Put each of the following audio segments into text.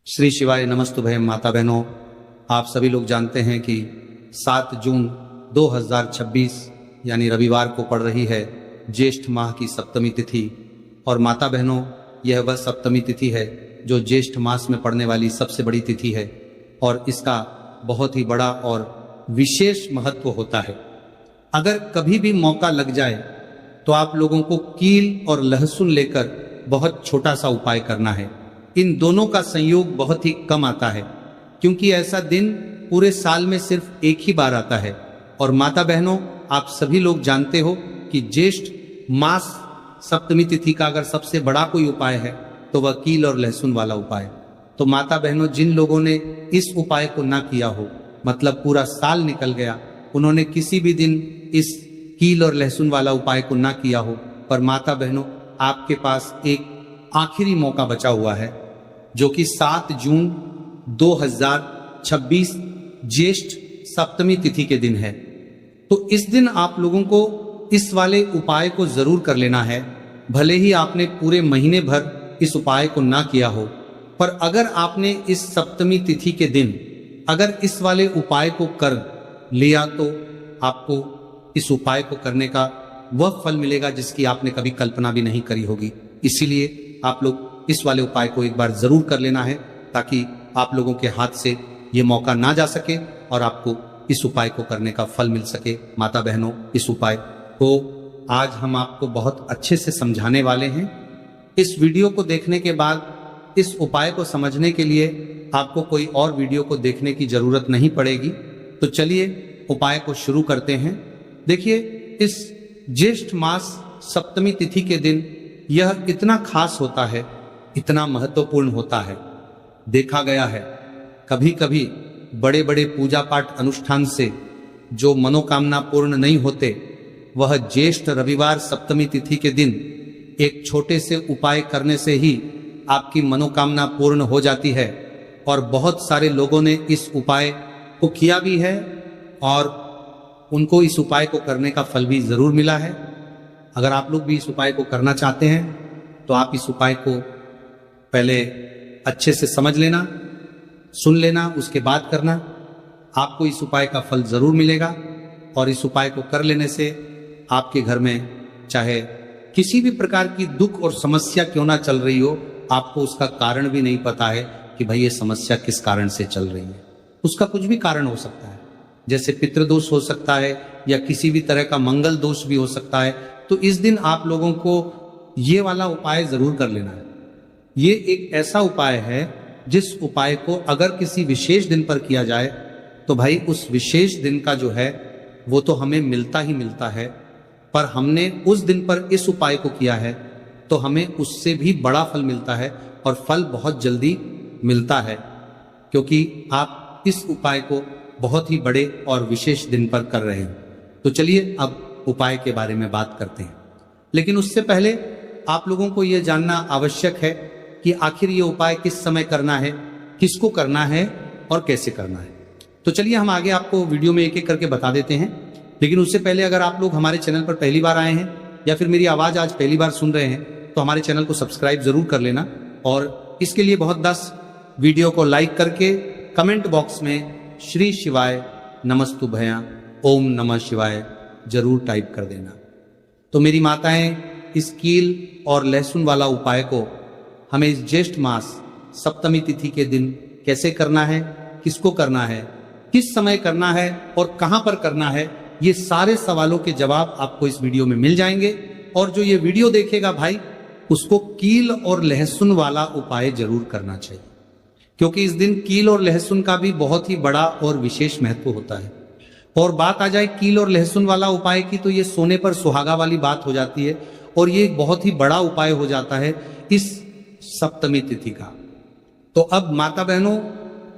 श्री शिवाय नमस्तुभयम। माता बहनों, आप सभी लोग जानते हैं कि 7 जून 2026 यानी रविवार को पड़ रही है ज्येष्ठ माह की सप्तमी तिथि। और माता बहनों, यह वह सप्तमी तिथि है जो ज्येष्ठ मास में पड़ने वाली सबसे बड़ी तिथि है और इसका बहुत ही बड़ा और विशेष महत्व होता है। अगर कभी भी मौका लग जाए तो आप लोगों को कील और लहसुन लेकर बहुत छोटा सा उपाय करना है। इन दोनों का संयोग बहुत ही कम आता है क्योंकि ऐसा दिन पूरे साल में सिर्फ एक ही बार आता है। और माता बहनों, आप सभी लोग जानते हो कि ज्येष्ठ मास सप्तमी तिथि का अगर सबसे बड़ा कोई उपाय है तो वह कील और लहसुन वाला उपाय। तो माता बहनों, जिन लोगों ने इस उपाय को ना किया हो, मतलब पूरा साल निकल गया, उन्होंने किसी भी दिन इस कील और लहसुन वाला उपाय को ना किया हो, पर माता बहनों आपके पास एक आखिरी मौका बचा हुआ है जो कि 7 जून 2026 ज्येष्ठ सप्तमी तिथि के दिन है। तो इस दिन आप लोगों को इस वाले उपाय को जरूर कर लेना है। भले ही आपने पूरे महीने भर इस उपाय को ना किया हो, पर अगर आपने इस सप्तमी तिथि के दिन अगर इस वाले उपाय को कर लिया तो आपको इस उपाय को करने का वह फल मिलेगा जिसकी आपने कभी कल्पना भी नहीं करी होगी। इसीलिए आप लोग इस वाले उपाय को एक बार जरूर कर लेना है ताकि आप लोगों के हाथ से ये मौका ना जा सके और आपको इस उपाय को करने का फल मिल सके। माता बहनों, इस उपाय को आज हम आपको बहुत अच्छे से समझाने वाले हैं। इस वीडियो को देखने के बाद इस उपाय को समझने के लिए आपको कोई और वीडियो को देखने की जरूरत नहीं पड़ेगी। तो चलिए उपाय को शुरू करते हैं। देखिए, इस ज्येष्ठ मास सप्तमी तिथि के दिन यह इतना खास होता है, इतना महत्वपूर्ण होता है। देखा गया है कभी कभी बड़े बड़े पूजा पाठ अनुष्ठान से जो मनोकामना पूर्ण नहीं होते, वह ज्येष्ठ रविवार सप्तमी तिथि के दिन एक छोटे से उपाय करने से ही आपकी मनोकामना पूर्ण हो जाती है। और बहुत सारे लोगों ने इस उपाय को किया भी है और उनको इस उपाय को करने का फल भी जरूर मिला है। अगर आप लोग भी इस उपाय को करना चाहते हैं तो आप इस उपाय को पहले अच्छे से समझ लेना, सुन लेना, उसके बाद करना। आपको इस उपाय का फल जरूर मिलेगा और इस उपाय को कर लेने से आपके घर में चाहे किसी भी प्रकार की दुख और समस्या क्यों ना चल रही हो, आपको उसका कारण भी नहीं पता है कि भाई ये समस्या किस कारण से चल रही है। उसका कुछ भी कारण हो सकता है, जैसे पितृदोष हो सकता है या किसी भी तरह का मंगल दोष भी हो सकता है। तो इस दिन आप लोगों को ये वाला उपाय जरूर कर लेना है। ये एक ऐसा उपाय है जिस उपाय को अगर किसी विशेष दिन पर किया जाए तो भाई उस विशेष दिन का जो है वो तो हमें मिलता ही मिलता है, पर हमने उस दिन पर इस उपाय को किया है तो हमें उससे भी बड़ा फल मिलता है और फल बहुत जल्दी मिलता है, क्योंकि आप इस उपाय को बहुत ही बड़े और विशेष दिन पर कर रहे हैं। तो चलिए अब उपाय के बारे में बात करते हैं। लेकिन उससे पहले आप लोगों को यह जानना आवश्यक है कि आखिर ये उपाय किस समय करना है, किसको करना है और कैसे करना है। तो चलिए हम आगे आपको वीडियो में एक एक करके बता देते हैं। लेकिन उससे पहले अगर आप लोग हमारे चैनल पर पहली बार आए हैं या फिर मेरी आवाज़ आज पहली बार सुन रहे हैं तो हमारे चैनल को सब्सक्राइब जरूर कर लेना। और इसके लिए बहुत 10 वीडियो को लाइक करके कमेंट बॉक्स में श्री शिवाय नमस्तुभ्यं ओम नमः शिवाय जरूर टाइप कर देना। तो मेरी माताएं, इस कील और लहसुन वाला उपाय को हमें इस ज्येष्ठ मास सप्तमी तिथि के दिन कैसे करना है, किसको करना है, किस समय करना है और कहां पर करना है, ये सारे सवालों के जवाब आपको इस वीडियो में मिल जाएंगे। और जो ये वीडियो देखेगा भाई, उसको कील और लहसुन वाला उपाय जरूर करना चाहिए, क्योंकि इस दिन कील और लहसुन का भी बहुत ही बड़ा और विशेष महत्व होता है। और बात आ जाए कील और लहसुन वाला उपाय की तो ये सोने पर सुहागा वाली बात हो जाती है और ये एक बहुत ही बड़ा उपाय हो जाता है इस सप्तमी तिथि का। तो अब माता बहनों,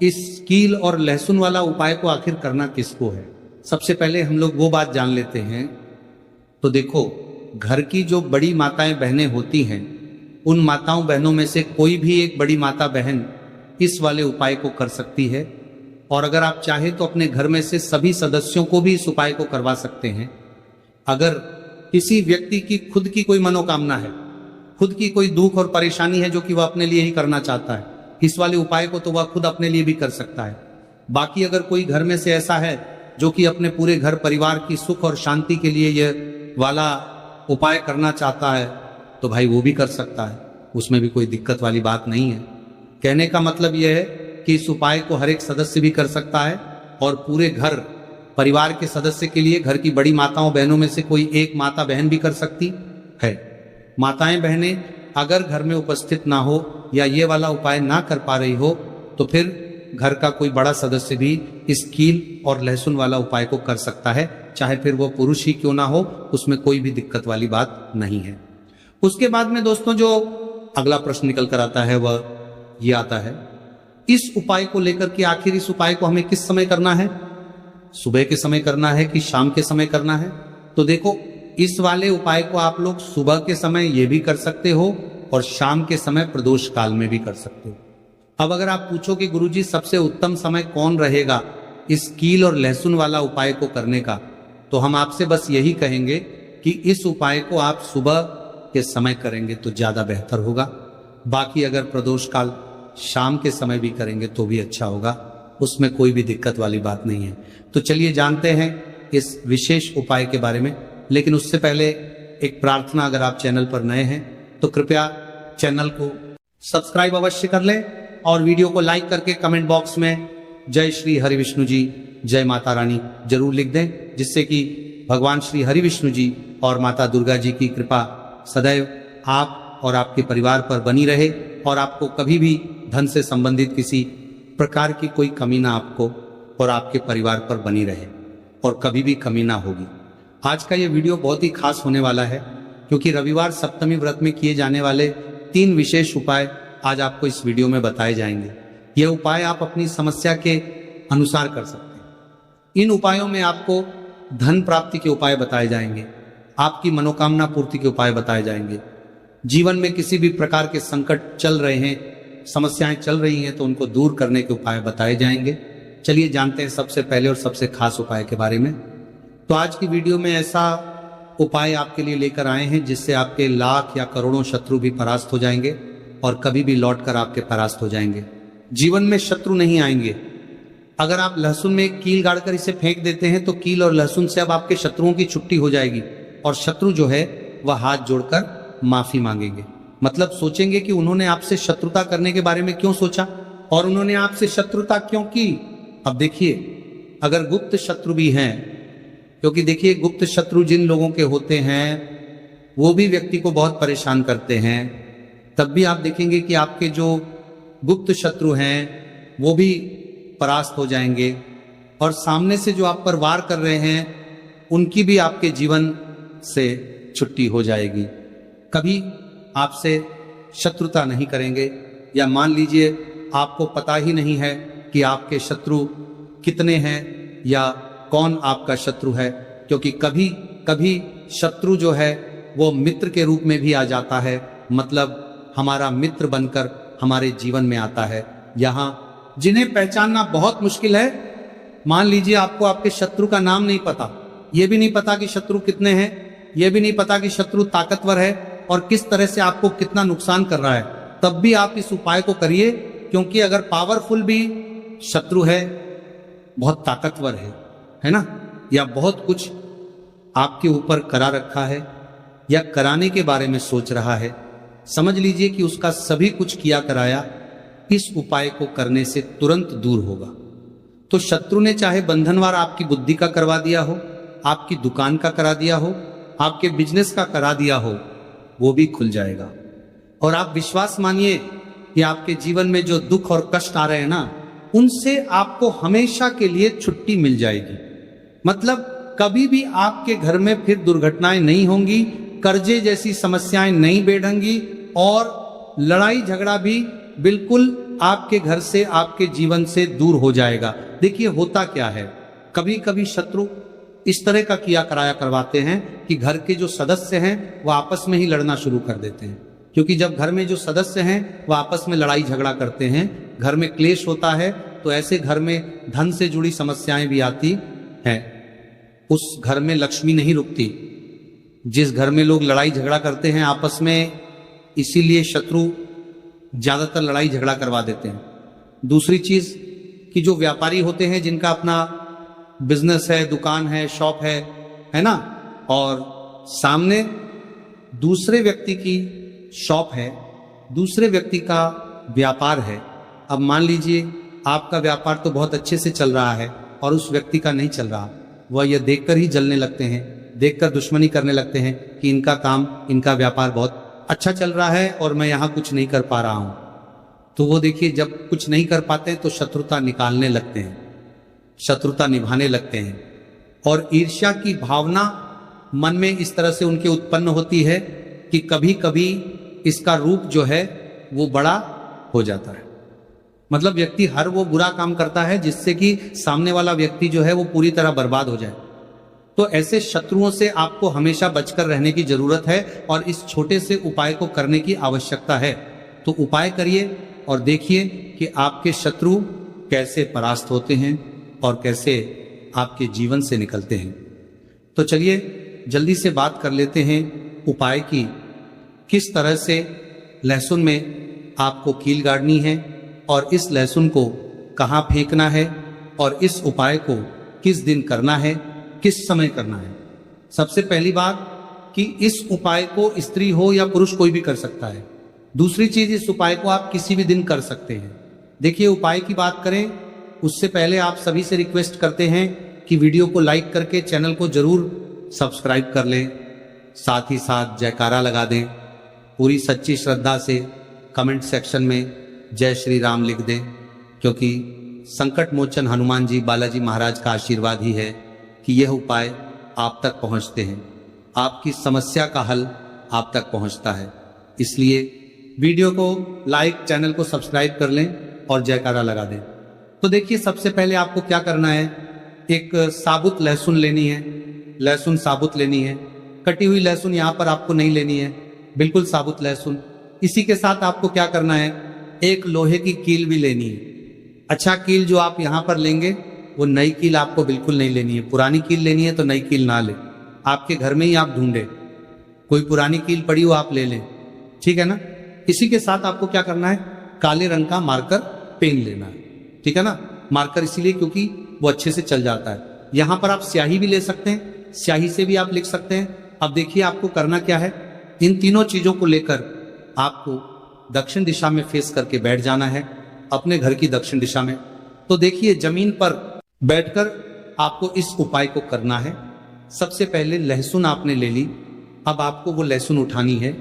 इस कील और लहसुन वाला उपाय को आखिर करना किसको है, सबसे पहले हम लोग वो बात जान लेते हैं। तो देखो, घर की जो बड़ी माताएं बहनें होती हैं, उन माताओं बहनों में से कोई भी एक बड़ी माता बहन इस वाले उपाय को कर सकती है। और अगर आप चाहें तो अपने घर में से सभी सदस्यों को भी इस उपाय को करवा सकते हैं। अगर किसी व्यक्ति की खुद की कोई मनोकामना है, खुद की कोई दुख और परेशानी है जो कि वह अपने लिए ही करना चाहता है, इस वाले उपाय को तो वह खुद अपने लिए भी कर सकता है। बाकी अगर कोई घर में से ऐसा है जो कि अपने पूरे घर परिवार की सुख और शांति के लिए यह वाला उपाय करना चाहता है तो भाई वो भी कर सकता है, उसमें भी कोई दिक्कत वाली बात नहीं है। कहने का मतलब यह है कि इस उपाय को हर एक सदस्य भी कर सकता है और पूरे घर परिवार के सदस्य के लिए घर की बड़ी माताओं बहनों में से कोई एक माता बहन भी कर सकती है। माताएं बहनें अगर घर में उपस्थित ना हो या ये वाला उपाय ना कर पा रही हो तो फिर घर का कोई बड़ा सदस्य भी इस कील और लहसुन वाला उपाय को कर सकता है, चाहे फिर वो पुरुष ही क्यों ना हो, उसमें कोई भी दिक्कत वाली बात नहीं है। उसके बाद में दोस्तों जो अगला प्रश्न निकल कर आता है वह ये आता है, इस उपाय को लेकर के आखिर इस उपाय को हमें किस समय करना है, सुबह के समय करना है कि शाम के समय करना है? तो देखो, इस वाले उपाय को आप लोग सुबह के समय ये भी कर सकते हो और शाम के समय प्रदोष काल में भी कर सकते हो। अब अगर आप पूछो कि गुरुजी सबसे उत्तम समय कौन रहेगा इस कील और लहसुन वाला उपाय को करने का, तो हम आपसे बस यही कहेंगे कि इस उपाय को आप सुबह के समय करेंगे तो ज्यादा बेहतर होगा। बाकी अगर प्रदोष काल शाम के समय भी करेंगे तो भी अच्छा होगा, उसमें कोई भी दिक्कत वाली बात नहीं है। तो चलिए जानते हैं इस विशेष उपाय के बारे में। लेकिन उससे पहले एक प्रार्थना, अगर आप चैनल पर नए हैं तो कृपया चैनल को सब्सक्राइब अवश्य कर लें और वीडियो को लाइक करके कमेंट बॉक्स में जय श्री हरि विष्णु जी, जय माता रानी जरूर लिख दें, जिससे कि भगवान श्री हरि विष्णु जी और माता दुर्गा जी की कृपा सदैव आप और आपके परिवार पर बनी रहे और आपको कभी भी धन से संबंधित किसी प्रकार की कोई कमी ना आपको और आपके परिवार पर बनी रहे और कभी भी कमी ना होगी। आज का ये वीडियो बहुत ही खास होने वाला है क्योंकि रविवार सप्तमी व्रत में किए जाने वाले 3 विशेष उपाय आज आपको इस वीडियो में बताए जाएंगे। ये उपाय आप अपनी समस्या के अनुसार कर सकते हैं। इन उपायों में आपको धन प्राप्ति के उपाय बताए जाएंगे, आपकी मनोकामना पूर्ति के उपाय बताए जाएंगे। जीवन में किसी भी प्रकार के संकट चल रहे हैं, समस्याएं चल रही हैं तो उनको दूर करने के उपाय बताए जाएंगे। चलिए जानते हैं सबसे पहले और सबसे खास उपाय के बारे में। तो आज की वीडियो में ऐसा उपाय आपके लिए लेकर आए हैं जिससे आपके लाख या करोड़ों शत्रु भी परास्त हो जाएंगे और कभी भी लौटकर आपके परास्त हो जाएंगे। जीवन में शत्रु नहीं आएंगे। अगर आप लहसुन में एक कील गाड़कर इसे फेंक देते हैं तो कील और लहसुन से अब आपके शत्रुओं की छुट्टी हो जाएगी और शत्रु जो है वह हाथ जोड़कर माफी मांगेंगे। मतलब सोचेंगे कि उन्होंने आपसे शत्रुता करने के बारे में क्यों सोचा और उन्होंने आपसे शत्रुता क्यों की। अब देखिए, अगर गुप्त शत्रु भी हैं, क्योंकि देखिए गुप्त शत्रु जिन लोगों के होते हैं वो भी व्यक्ति को बहुत परेशान करते हैं, तब भी आप देखेंगे कि आपके जो गुप्त शत्रु हैं वो भी परास्त हो जाएंगे और सामने से जो आप पर वार कर रहे हैं उनकी भी आपके जीवन से छुट्टी हो जाएगी। कभी आपसे शत्रुता नहीं करेंगे। या मान लीजिए आपको पता ही नहीं है कि आपके शत्रु कितने हैं या कौन आपका शत्रु है, क्योंकि कभी कभी शत्रु जो है वो मित्र के रूप में भी आ जाता है, मतलब हमारा मित्र बनकर हमारे जीवन में आता है। यहाँ जिन्हें पहचानना बहुत मुश्किल है, मान लीजिए आपको आपके शत्रु का नाम नहीं पता, ये भी नहीं पता कि शत्रु कितने हैं, ये भी नहीं पता कि शत्रु ताकतवर है और किस तरह से आपको कितना नुकसान कर रहा है, तब भी आप इस उपाय को करिए। क्योंकि अगर पावरफुल भी शत्रु है, बहुत ताकतवर है ना, या बहुत कुछ आपके ऊपर करा रखा है या कराने के बारे में सोच रहा है, समझ लीजिए कि उसका सभी कुछ किया कराया इस उपाय को करने से तुरंत दूर होगा। तो शत्रु ने चाहे बंधनवार आपकी बुद्धि का करवा दिया हो, आपकी दुकान का करा दिया हो, आपके बिजनेस का करा दिया हो, वो भी खुल जाएगा। और आप विश्वास मानिए कि आपके जीवन में जो दुख और कष्ट आ रहे हैं ना, उनसे आपको हमेशा के लिए छुट्टी मिल जाएगी। मतलब कभी भी आपके घर में फिर दुर्घटनाएं नहीं होंगी, कर्जे जैसी समस्याएं नहीं बढ़ेंगी और लड़ाई झगड़ा भी बिल्कुल आपके घर से, आपके जीवन से दूर हो जाएगा। देखिए होता क्या है, कभी कभी शत्रु इस तरह का किया कराया करवाते हैं कि घर के जो सदस्य हैं वो आपस में ही लड़ना शुरू कर देते हैं। क्योंकि जब घर में जो सदस्य हैं वो आपस में लड़ाई झगड़ा करते हैं, घर में क्लेश होता है, तो ऐसे घर में धन से जुड़ी समस्याएं भी आती हैं। उस घर में लक्ष्मी नहीं रुकती। जिस घर में लोग लड़ाई झगड़ा करते हैं आपस में, इसीलिए शत्रु ज़्यादातर लड़ाई झगड़ा करवा देते हैं। दूसरी चीज़ कि जो व्यापारी होते हैं जिनका अपना बिजनेस है, दुकान है, शॉप है ना, और सामने दूसरे व्यक्ति की शॉप है, दूसरे व्यक्ति का व्यापार है। अब मान लीजिए आपका व्यापार तो बहुत अच्छे से चल रहा है और उस व्यक्ति का नहीं चल रहा, वह यह देखकर ही जलने लगते हैं, देखकर दुश्मनी करने लगते हैं कि इनका काम, इनका व्यापार बहुत अच्छा चल रहा है और मैं यहाँ कुछ नहीं कर पा रहा हूँ। तो वो देखिए, जब कुछ नहीं कर पाते तो शत्रुता निकालने लगते हैं, शत्रुता निभाने लगते हैं, और ईर्ष्या की भावना मन में इस तरह से उनके उत्पन्न होती है कि कभी कभी इसका रूप जो है वो बड़ा हो जाता है। मतलब व्यक्ति हर वो बुरा काम करता है जिससे कि सामने वाला व्यक्ति जो है वो पूरी तरह बर्बाद हो जाए। तो ऐसे शत्रुओं से आपको हमेशा बचकर रहने की जरूरत है और इस छोटे से उपाय को करने की आवश्यकता है। तो उपाय करिए और देखिए कि आपके शत्रु कैसे परास्त होते हैं और कैसे आपके जीवन से निकलते हैं। तो चलिए जल्दी से बात कर लेते हैं उपाय की, किस तरह से लहसुन में आपको कील गाड़नी है और इस लहसुन को कहाँ फेंकना है और इस उपाय को किस दिन करना है, किस समय करना है। सबसे पहली बात कि इस उपाय को स्त्री हो या पुरुष कोई भी कर सकता है। दूसरी चीज, इस उपाय को आप किसी भी दिन कर सकते हैं। देखिए, उपाय की बात करें उससे पहले आप सभी से रिक्वेस्ट करते हैं कि वीडियो को लाइक करके चैनल को जरूर सब्सक्राइब कर लें, साथ ही साथ जयकारा लगा दें। पूरी सच्ची श्रद्धा से कमेंट सेक्शन में जय श्री राम लिख दें, क्योंकि संकट मोचन हनुमान जी बालाजी महाराज का आशीर्वाद ही है कि यह उपाय आप तक पहुंचते हैं, आपकी समस्या का हल आप तक पहुंचता है। इसलिए वीडियो को लाइक, चैनल को सब्सक्राइब कर लें और जयकारा लगा दें। तो देखिए, सबसे पहले आपको क्या करना है, एक साबुत लहसुन लेनी है, लहसुन साबुत लेनी है। कटी हुई लहसुन यहाँ पर आपको नहीं लेनी है, बिल्कुल साबुत लहसुन। इसी के साथ आपको क्या करना है, एक लोहे की कील भी लेनी है। अच्छा, कील जो आप यहाँ पर लेंगे वो नई कील आपको बिल्कुल नहीं लेनी है। पुरानी कील लेनी है तो नई कील ना ले, आपके घर में ही आप ढूंढे कोई पुरानी कील पड़ी हो आप ले लें, ठीक है ना। इसी के साथ आपको क्या करना है, काले रंग का मार्कर पेन लेना है, ठीक है ना। मार्कर इसीलिए क्योंकि वो अच्छे से चल जाता है। यहां पर आप स्याही भी ले सकते हैं, स्याही से भी आप लिख सकते हैं। अब देखिए आपको करना क्या है, इन तीनों चीजों को लेकर आपको दक्षिण दिशा में फेस करके बैठ जाना है, अपने घर की दक्षिण दिशा में। तो देखिए, जमीन पर बैठकर आपको इस उपाय को करना है। सबसे पहले लहसुन आपने ले ली, अब आपको वो लहसुन उठानी है।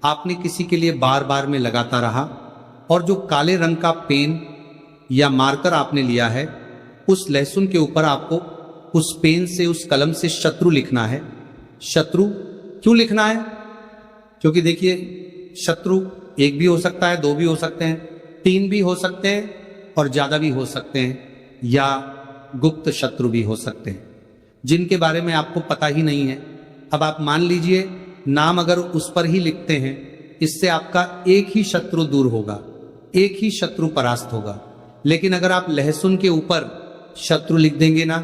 आपने किसी के लिए बार बार में लगाता रहा, और जो काले रंग का पेन या मार्कर आपने लिया है, उस लहसुन के ऊपर आपको उस पेन से, उस कलम से शत्रु लिखना है। शत्रु क्यों लिखना है, क्योंकि देखिए शत्रु एक भी हो सकता है, दो भी हो सकते हैं, तीन भी हो सकते हैं और ज्यादा भी हो सकते हैं, या गुप्त शत्रु भी हो सकते हैं जिनके बारे में आपको पता ही नहीं है। अब आप मान लीजिए नाम अगर उस पर ही लिखते हैं, इससे आपका एक ही शत्रु दूर होगा, एक ही शत्रु परास्त होगा। लेकिन अगर आप लहसुन के ऊपर शत्रु लिख देंगे ना,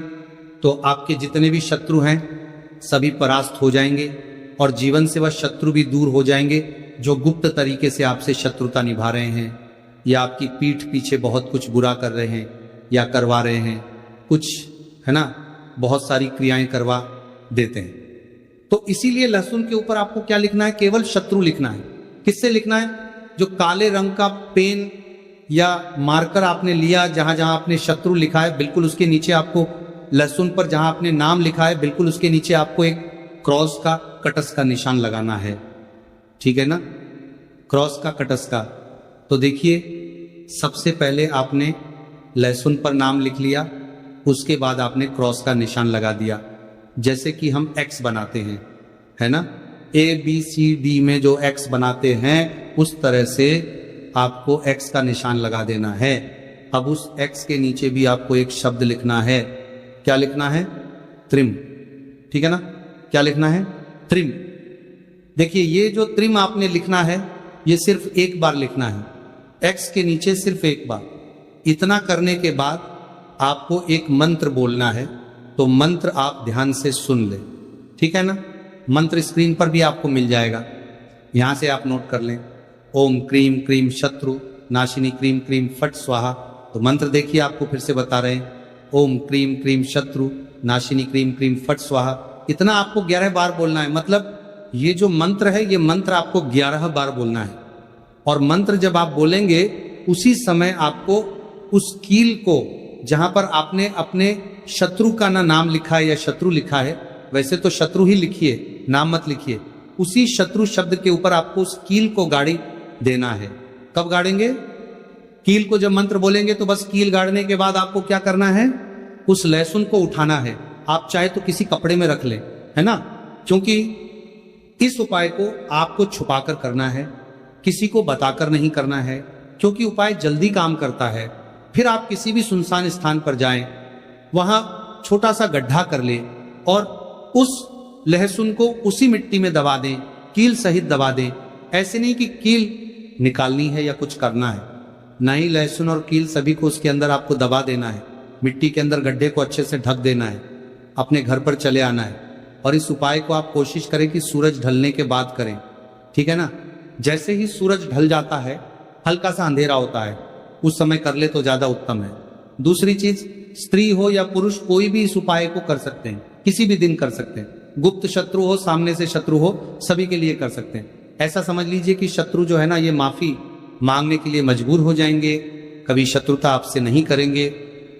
तो आपके जितने भी शत्रु हैं सभी परास्त हो जाएंगे और जीवन से वह शत्रु भी दूर हो जाएंगे जो गुप्त तरीके से आपसे शत्रुता निभा रहे हैं, या आपकी पीठ पीछे बहुत कुछ बुरा कर रहे हैं या करवा रहे हैं, कुछ है ना, बहुत सारी क्रियाएं करवा देते हैं। तो इसीलिए लहसुन के ऊपर आपको क्या लिखना है, केवल शत्रु लिखना है। किससे लिखना है, जो काले रंग का पेन या मार्कर आपने लिया, जहां जहां आपने शत्रु लिखा है, बिल्कुल उसके नीचे आपको, लहसुन पर जहां आपने नाम लिखा है, बिल्कुल उसके नीचे आपको एक क्रॉस का, कटस का निशान लगाना है, ठीक है ना, क्रॉस का, कटस का। तो देखिए, सबसे पहले आपने लहसुन पर नाम लिख लिया, उसके बाद आपने क्रॉस का निशान लगा दिया, जैसे कि हम एक्स बनाते हैं, है ना, ABCD में जो एक्स बनाते हैं उस तरह से आपको एक्स का निशान लगा देना है। अब उस एक्स के नीचे भी आपको एक शब्द लिखना है। क्या लिखना है, त्रिम, ठीक है ना। क्या लिखना है, त्रिम। देखिए, ये जो त्रिम आपने लिखना है, ये सिर्फ एक बार लिखना है, एक्स के नीचे सिर्फ एक बार। इतना करने के बाद आपको एक मंत्र बोलना है, तो मंत्र आप ध्यान से सुन ले, ठीक है ना। मंत्र स्क्रीन पर भी आपको मिल जाएगा, यहां से आप नोट कर लें। ओम क्रीम क्रीम शत्रु नाशिनी क्रीम क्रीम फट स्वाहा। तो मंत्र देखिए, आपको फिर से बता रहे हैं, ओम क्रीम क्रीम शत्रु नाशिनी क्रीम क्रीम फट स्वाहा। इतना आपको 11 बार बोलना है। मतलब ये जो मंत्र है, ये मंत्र आपको 11 बार बोलना है। और मंत्र जब आप बोलेंगे उसी समय आपको उस कील को, जहां पर आपने अपने शत्रु का ना नाम लिखा है या शत्रु लिखा है, वैसे तो शत्रु ही लिखिए, नाम मत लिखिए, उसी शत्रु शब्द के ऊपर आपको उस कील को गाड़ी देना है। कब गाड़ेंगे? कील को जब मंत्र बोलेंगे तो बस कील गाड़ने के बाद आपको क्या करना है? उस लहसुन को उठाना है। आप चाहे तो किसी कपड़े में रख ले, है ना, क्योंकि इस उपाय को आपको छुपाकर करना है, किसी को बताकर नहीं करना है, क्योंकि उपाय जल्दी काम करता है। फिर आप किसी भी सुनसान स्थान पर जाएं, वहां छोटा सा गड्ढा कर ले और उस लहसुन को उसी मिट्टी में दबा दें, कील सहित दबा दें। ऐसे नहीं कि कील निकालनी है या कुछ करना है, नहीं, लहसुन और कील सभी को उसके अंदर आपको दबा देना है, मिट्टी के अंदर गड्ढे को अच्छे से ढक देना है, अपने घर पर चले आना है। और इस उपाय को आप कोशिश करें कि सूरज ढलने के बाद करें, ठीक है ना। जैसे ही सूरज ढल जाता है, हल्का सा अंधेरा होता है, उस समय कर ले तो ज्यादा उत्तम है। दूसरी चीज, स्त्री हो या पुरुष, कोई भी इस उपाय को कर सकते हैं, किसी भी दिन कर सकते हैं। गुप्त शत्रु हो, सामने से शत्रु हो, सभी के लिए कर सकते हैं। ऐसा समझ लीजिए कि शत्रु जो है ना, ये माफी मांगने के लिए मजबूर हो जाएंगे, कभी शत्रुता आपसे नहीं करेंगे।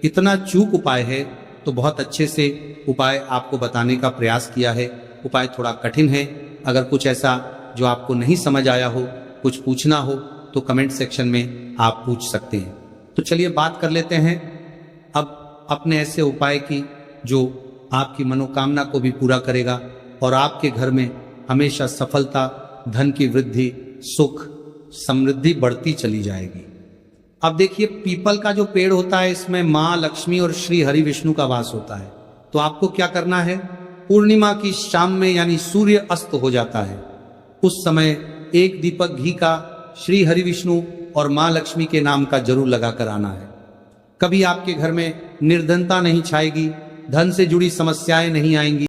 इतना चूक उपाय है, तो बहुत अच्छे से उपाय आपको बताने का प्रयास किया है। उपाय थोड़ा कठिन है। अगर कुछ ऐसा जो आपको नहीं समझ आया हो, कुछ पूछना हो, तो कमेंट सेक्शन में आप पूछ सकते हैं। तो चलिए बात कर लेते हैं अब अपने ऐसे उपाय की जो आपकी मनोकामना को भी पूरा करेगा और आपके घर में हमेशा सफलता, धन की वृद्धि, सुख, समृद्धि बढ़ती चली जाएगी। अब देखिए, पीपल का जो पेड़ होता है, इसमें माँ लक्ष्मी और श्री हरि विष्णु का वास होता है। तो आपको क्या करना है? पूर्णिमा की शाम में, यानी सूर्य अस्त हो जाता है, उस समय एक दीपक घी का श्री हरि विष्णु और माँ लक्ष्मी के नाम का जरूर लगाकर आना है। कभी आपके घर में निर्धनता नहीं छाएगी, धन से जुड़ी समस्याएं नहीं आएंगी।